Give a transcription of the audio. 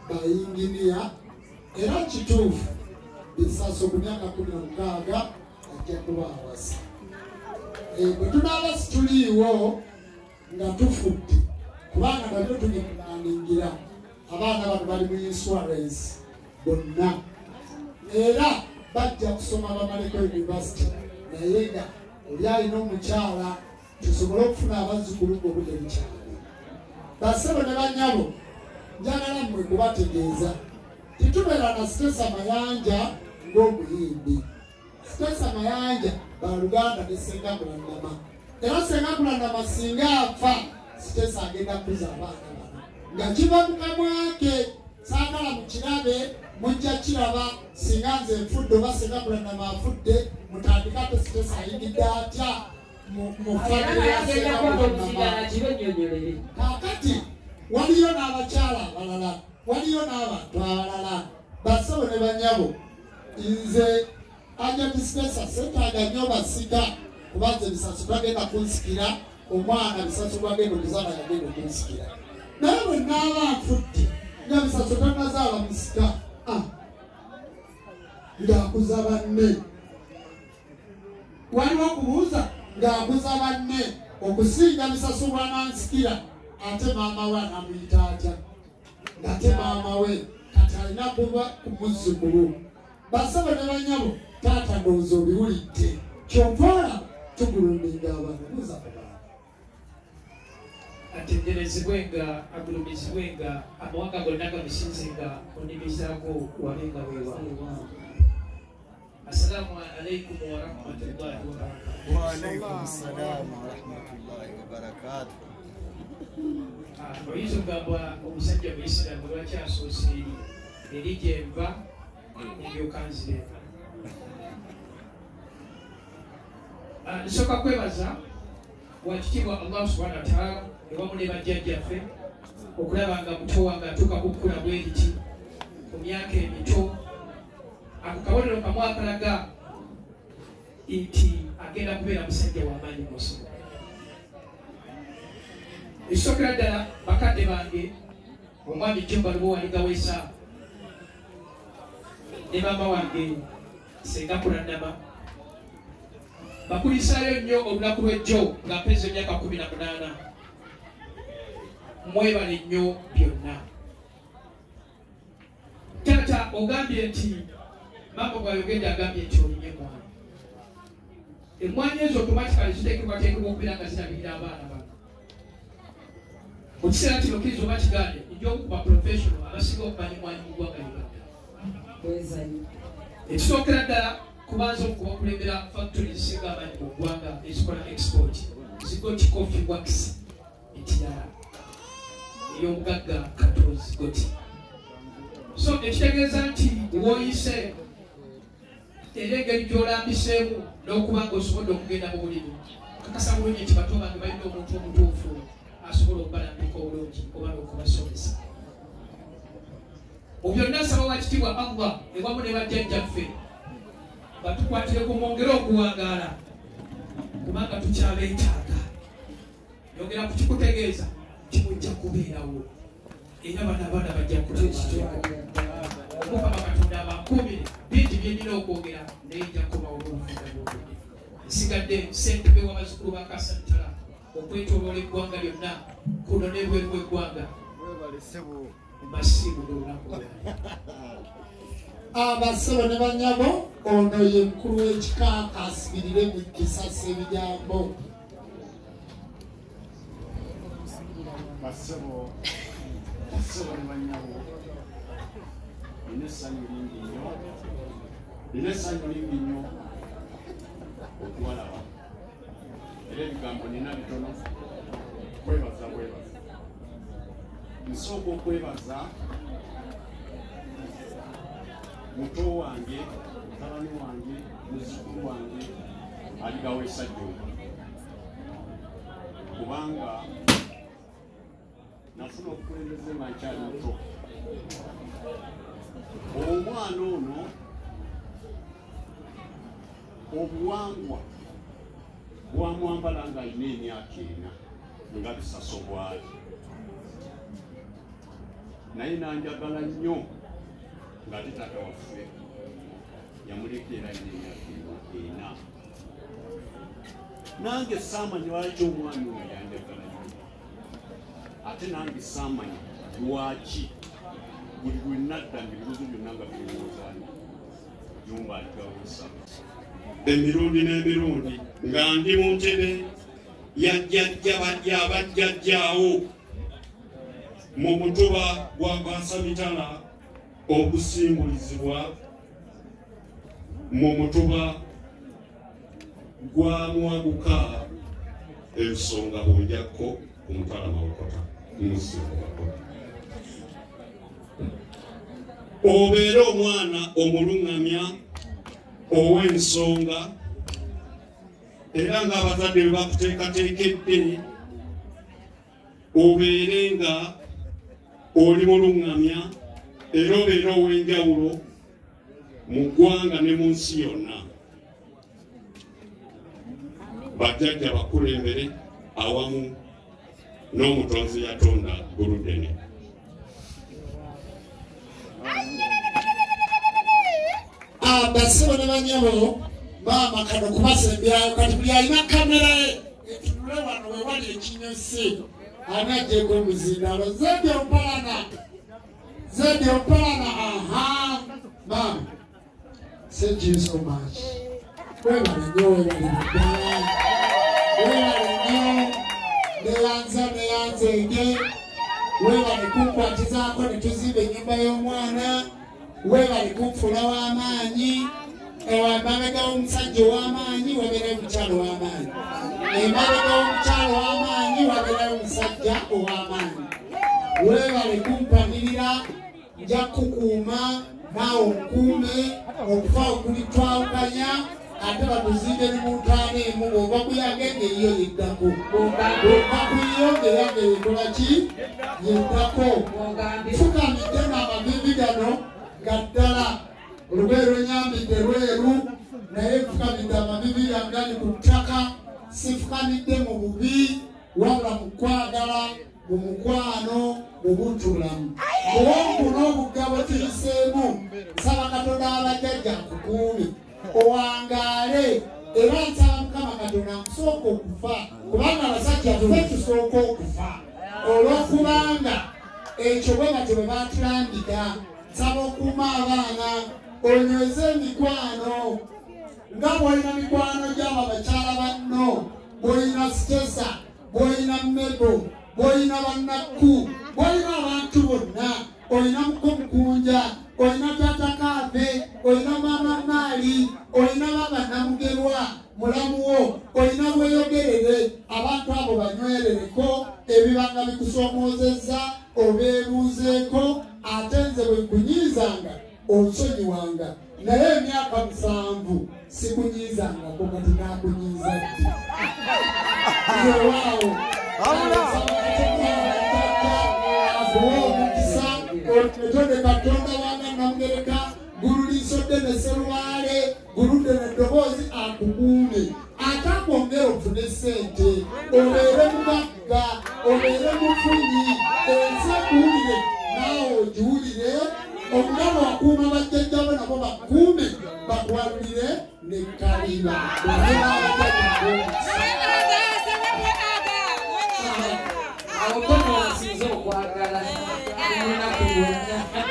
bayinginia era kituufu bisaso ku myaka 16 ajja kuba awasa. Bwe tunaaba situliiwo nga tufudde kubanga nabyo tugimunaningira abaana bano bali mu insurance bonna era bajja kusoma bamaleko university naye nga oli alina omukyala tusobole okufuna abazzukulu obudde bukyali. Basebo ne banyabo njagala mmwe kubategeeza titubeera na Sitesa Mayanja ng'omuyimbi. Sitesa Mayanja baluganda ne Ssenga Mulandama era Ssenga Mulandama singa afa Sitesa agenda kuza abaana bano nga kiva mu kamwa ke saagala mukirabe mujja kiraba singa nze nfudde oba Ssenga Mulandama afudde mutandika te Sitesa ayingidde atya kakati waliyo n'abakyala abalala waliyo n'abantu abalala basebo ne banyabo nze Ajja Sitesa setaaga nnyo basika kubanza ebisaso bagenda kunsikira omwana bisaso bagenda okuzala yagenda okunsikira naye bwe naaba nfudde nga bisaso tanazaala musika ng'akuza banne waliwo okubuuza ng'akuza banne okusinga bisaso bwanansikira ate maama we anamuyita atya ng'ate maama we kati alina kuba ku muzzukulu. Basebo ne banyabo taata ndowooza obiwulidde kyova tugulumiza abantu buuza ku bantu atenderezebwenga agulumizibwenga amawanga gonna gamusinzenga onimizaako wabenga weewa. Assalamu alaikum warahmatullahi wabarakatuh. Wa alaikum salam warahmatullahi wabarakatuh. Oyinza okugamba omusajja muisiraamu lwaki asoose eri gyenva ndyoka nzirema. Nsooka kwebaza wakitiibwa Allah subhanahu wa ta'ala ewamu ne bajjajjaffe okulaba nga muto wange atuuka kukula bwe riti ku myaka emito. Ako kabonero kamu akalaga nti agenda kubeera musajja w'amaanyi mu nsi. Ekisookera ddala bakadde bange omwami Jjumba Lubowa-Ligawesa ne maama wange Ssenga Mulandama bakulisaayo nnyo olunaku lw'ejjo nga mpeeza emyaka 18. Mwebale nnyo byonna. Taata ogambye nti maama bw'ayogedde agambye nti olinye emwanyi. Emwanyi ezo automatically ziteekebwateekebwa okubeera nga zirabirira abaana bano. Mu kiseera kino kizo oba kigaane njomu ku baprofessional abasinga okumanyi mwanyi mu ggwanga Uganda. Ekisookera ddala kubanza okubakulembera factory ezisinga amaanyi mu ggwanga ezikola export Zigoti Coffee Works ekirala ey'omugagga Kato Zigoti. So ekitegeeza nti wooyise era engeri gy'olambiseemu n'okuba ng'osobodde okugenda mu bulimi kakasa bulungi nti bato bange balina omuntu omutuufu asobola okubalambika obulungi oba n'okubasomesa. Mu byonna nsaba wakitiibwa Allah ewamu ne bajjajjaffe batukwatireko mwongere okuwangaala kubanga tukyabeetaaga. Yongera ku kikutegeeza nti mujja kubeerawo era bano abaana bajja kuteekitwala omukama Katonda abakuumire bingi byenina okwogera naye nja kubawo olw'obufuga. Nsigadde ssentebe w'abazzukulu ba Kasantala okwetooloola eggwanga lyonna kuno n'ebweru bw'eggwanga. Masiibu n'olunaku abasebo ne banyabo ono ye mukulu w'ekika asibirire mu kisasa ebijambo. Basebo ne banyabo ine essanyu lingi nnyo okubalaba era ebigambo nina bitono. Kwebaza nsooka okwebaza muto wange mutabani wange muzzukulu wange Ligawesa Jjumba kubanga nafuna okukulembeza nga nkyali muto. Omwana ono obuwangwa bwamwambala nga alina emyaka 4 nga bisaso bwali naye nanjagala nnyo ng'ate taata waffe yamulekera n'emyaka ena. Nange saamanyi lwaki omwami oyo yanjagala nnyo, ate nange saamanyi lwaki buli lwe nadda ng'ebibuzo byonna nga birowoozaani Jumba aligawusa. Emirundi n'emirundi nga ndi mu ntebe ya bajjajjaawo mu mutuba gwa Bwasamitala ogusimbulizibwa mu mutuba gwa Mwaguka ensonga bw'ojjako ku Mutala Mawokota Musinga Wakota. Obeera omwana omulungamya ow'ensonga era ng'abazadde bwe bakuteekateekedde obeere nga oli mulungamya era obeera ow'enjawulo mu ggwanga ne mu nsi yonna. Bajjajja bakulembere awamu n'omutonzi yatonda Guludene. Basibo ne banyabo maama kano kubasembyayo kati buli alina kamera etunule wano we wali ekinyusi anajjeko omuzindalo Zeddy Opalana. Aha maama, thank you so much. Webale nnyo neyanzege webale kunkwatizaako ne tuzimba ennyumba y'omwana. Webale kunfula w'amaanyi emabega w'omusajja ow'amaanyi wabeerayo omukyalo w'amaanyi, emabega w'omukyalo w'amaanyi wabeerayo omusajja ow'amaanyi. Webale kumpanirira, nja kukuuma naawe onkuume okufa okulitwawukanya ate batuzimbe ne mu ntaana emu bw'ova kuyaga engeriyo yeddako, bw'ova kuyiyo ng'eyaga yekola ki yeddako. Fukamidde n'amavivi gano gaddala olugoye lwenyambidde lweru naye nfukamidde amabibi yangali ku ttaka, sifukamidde mu bubi wabula mu kwagala, mu mukwano, mu buntulamu. Obuwongu n'obugabo tuyiseemu, nsaba Katonda abajjajja akukuume owangaale era nsaba Mukama Katonda nkusooka okufa kubanga abasajja ffe tusooka okufa olw'okubanga ekyo bwe batyo bwe baatulambika. Nsaba okuuma abaana onyweze emikwano nga bw'olina mikwano gy'abo abakyala banno, bw'olina Sitesa, bw'olina Mmebo, bw'olina Bannakku, bw'olina abantu bonna, olina Mukomukunja, olina Taata Kaabe, olina Maama Maali, olina Baaba Namugerwa mulamuwo, olina Bweyogerere. Abantu abo banywerereko ebibanga bikusomoozezza obeebuuzeeko ate nze bwe nkunyiizanga onsonyiwanga, naye emyaka 7 sikunyiizangako kati naakunyiiza ddi. Waawo akuwa omukisa otonde Katonda wange Namugereka Gululiisodde ne Serwale Guludde n'eddoboozi akukuume ate akwongere ofune ssente obeere mugagga obeere mufunyi ensi ekuwulire naawe ogiwulire. Omugabo wakuuma bajjajjabo nabo bakuume bakwalulire ne Kaliba. Awo kono wasinze okwagala olunaku lwonna.